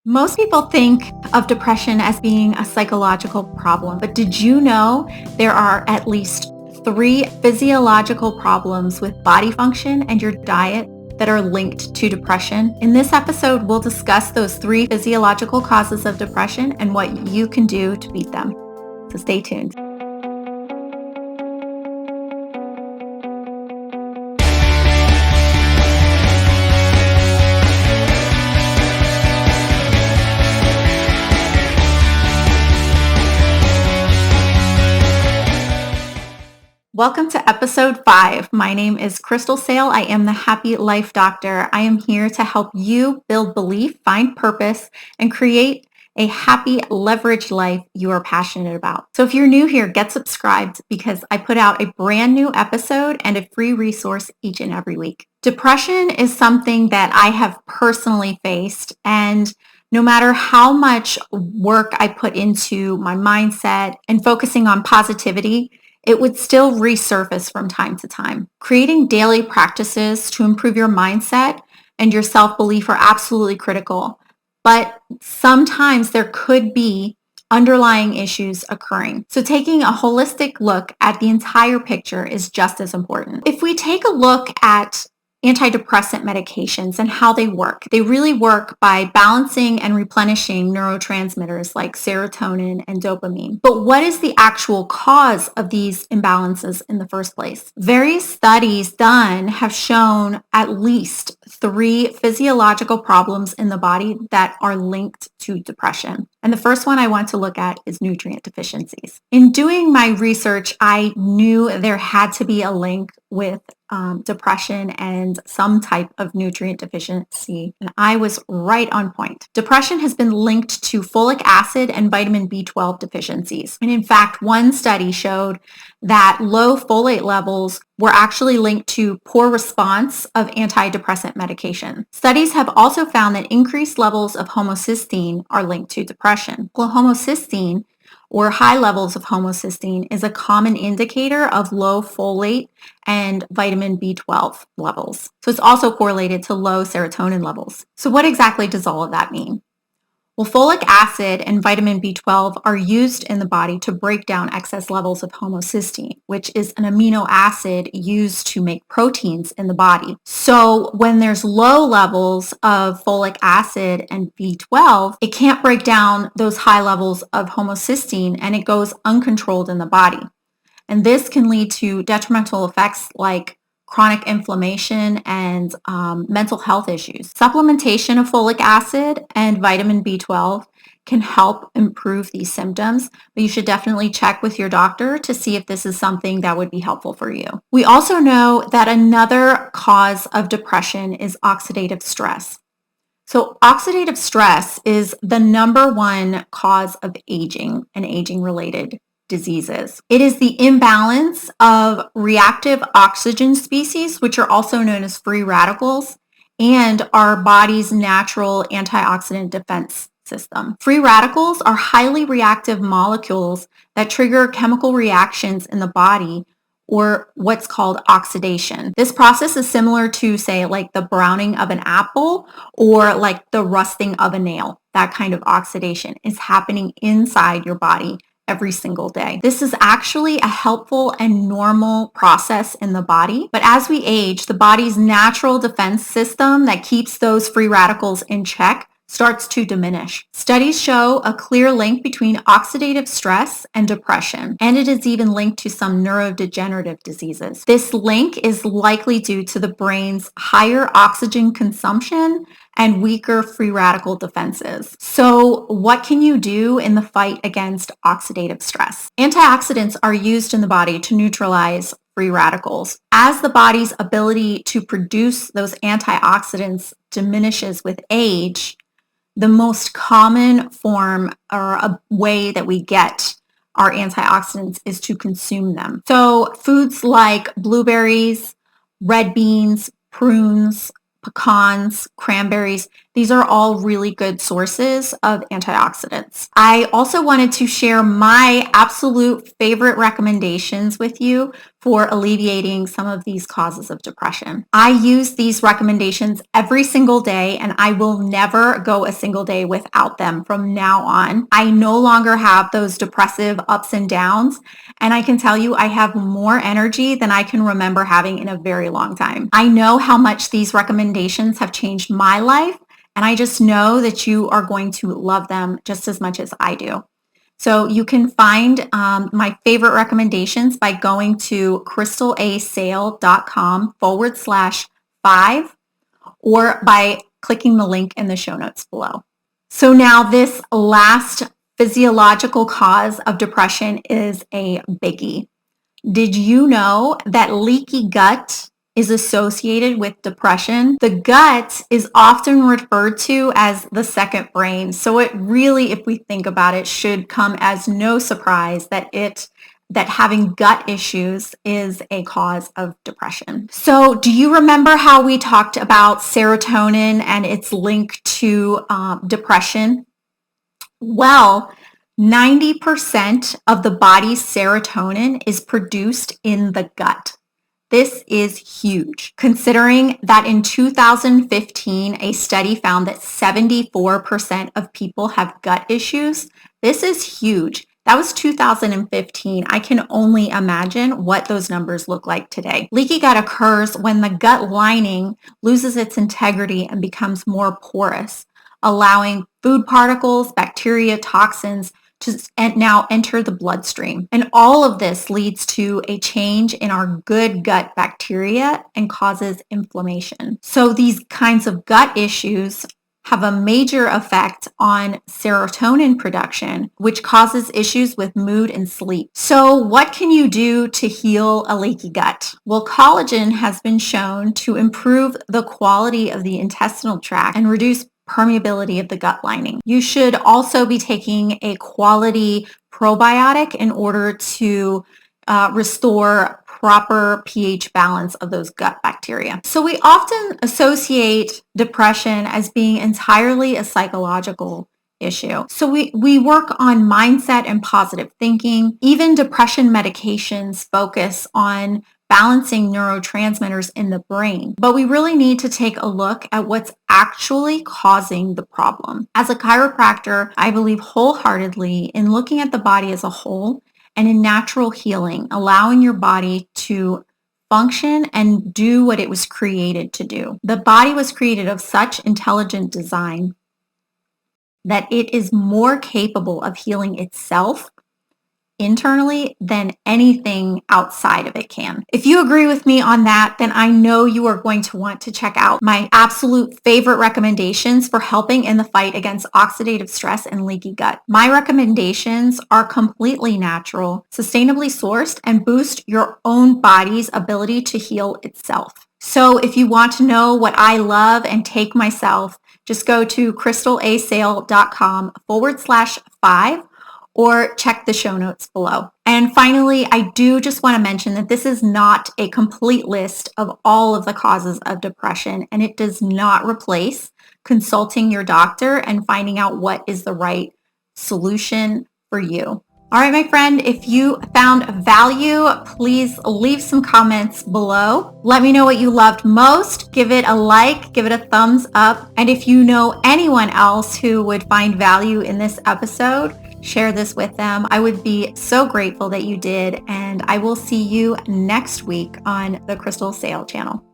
Most people think of depression as being a psychological problem, but did you know there are at least three physiological problems with body function and your diet that are linked to depression? In this episode, we'll discuss those three physiological causes of depression and what you can do to beat them. So stay tuned. Welcome to episode 5. My name is Crystal Sale. I am the Happy Life Doctor. I am here to help you build belief, find purpose, and create a happy, leveraged life you are passionate about. So if you're new here, get subscribed because I put out a brand new episode and a free resource each and every week. Depression is something that I have personally faced, and no matter how much work I put into my mindset and focusing on positivity, it would still resurface from time to time. Creating daily practices to improve your mindset and your self-belief are absolutely critical, but sometimes there could be underlying issues occurring. So taking a holistic look at the entire picture is just as important. If we take a look at antidepressant medications and how they work. They really work by balancing and replenishing neurotransmitters like serotonin and dopamine. But what is the actual cause of these imbalances in the first place? Various studies done have shown at least 3 physiological problems in the body that are linked to depression. And the first one I want to look at is nutrient deficiencies. In doing my research, I knew there had to be a link with depression and some type of nutrient deficiency, and I was right on point. Depression has been linked to folic acid and vitamin B12 deficiencies. And in fact, one study showed that low folate levels were actually linked to poor response of antidepressant medication. Studies have also found that increased levels of homocysteine are linked to depression. Well, homocysteine or high levels of homocysteine is a common indicator of low folate and vitamin B12 levels. So it's also correlated to low serotonin levels. So what exactly does all of that mean? Well, folic acid and vitamin B12 are used in the body to break down excess levels of homocysteine, which is an amino acid used to make proteins in the body. So when there's low levels of folic acid and B12, it can't break down those high levels of homocysteine and it goes uncontrolled in the body. And this can lead to detrimental effects like chronic inflammation and mental health issues. Supplementation of folic acid and vitamin B12 can help improve these symptoms, but you should definitely check with your doctor to see if this is something that would be helpful for you. We also know that another cause of depression is oxidative stress. So oxidative stress is the number one cause of aging and aging-related diseases. It is the imbalance of reactive oxygen species, which are also known as free radicals, and our body's natural antioxidant defense system. Free radicals are highly reactive molecules that trigger chemical reactions in the body, or what's called oxidation. This process is similar to, say, like the browning of an apple or like the rusting of a nail. That kind of oxidation is happening inside your body every single day. This is actually a helpful and normal process in the body, but as we age, the body's natural defense system that keeps those free radicals in check starts to diminish. Studies show a clear link between oxidative stress and depression, and it is even linked to some neurodegenerative diseases. This link is likely due to the brain's higher oxygen consumption and weaker free radical defenses. So what can you do in the fight against oxidative stress? Antioxidants are used in the body to neutralize free radicals. As the body's ability to produce those antioxidants diminishes with age, the most common form or a way that we get our antioxidants is to consume them. So foods like blueberries, red beans, prunes, pecans, cranberries, These are all really good sources of antioxidants. I also wanted to share my absolute favorite recommendations with you for alleviating some of these causes of depression. I use these recommendations every single day, and I will never go a single day without them from now on. I no longer have those depressive ups and downs, and I can tell you I have more energy than I can remember having in a very long time. I know how much these recommendations have changed my life, and I just know that you are going to love them just as much as I do. So you can find my favorite recommendations by going to crystalasale.com/5 or by clicking the link in the show notes below. So now this last physiological cause of depression is a biggie. Did you know that leaky gut is associated with depression? The gut is often referred to as the second brain. So it really, if we think about it, should come as no surprise that having gut issues is a cause of depression. So do you remember how we talked about serotonin and its link to depression? Well, 90% of the body's serotonin is produced in the gut. This is huge, considering that in 2015, a study found that 74% of people have gut issues. This is huge. That was 2015. I can only imagine what those numbers look like today. Leaky gut occurs when the gut lining loses its integrity and becomes more porous, allowing food particles, bacteria, toxins to now enter the bloodstream. And all of this leads to a change in our good gut bacteria and causes inflammation. So these kinds of gut issues have a major effect on serotonin production, which causes issues with mood and sleep. So what can you do to heal a leaky gut? Well, collagen has been shown to improve the quality of the intestinal tract and reduce permeability of the gut lining. You should also be taking a quality probiotic in order to restore proper pH balance of those gut bacteria. So we often associate depression as being entirely a psychological issue. So we work on mindset and positive thinking. Even depression medications focus on balancing neurotransmitters in the brain. But we really need to take a look at what's actually causing the problem. As a chiropractor, I believe wholeheartedly in looking at the body as a whole and in natural healing, allowing your body to function and do what it was created to do. The body was created of such intelligent design that it is more capable of healing itself internally than anything outside of it can. If you agree with me on that, then I know you are going to want to check out my absolute favorite recommendations for helping in the fight against oxidative stress and leaky gut. My recommendations are completely natural, sustainably sourced, and boost your own body's ability to heal itself. So if you want to know what I love and take myself, just go to crystalasale.com/5 or check the show notes below. And finally, I do just want to mention that this is not a complete list of all of the causes of depression, and it does not replace consulting your doctor and finding out what is the right solution for you. All right, my friend, if you found value, please leave some comments below. Let me know what you loved most. Give it a like, give it a thumbs up. And if you know anyone else who would find value in this episode, share this with them. I would be so grateful that you did, and I will see you next week on the Crystal Sale channel.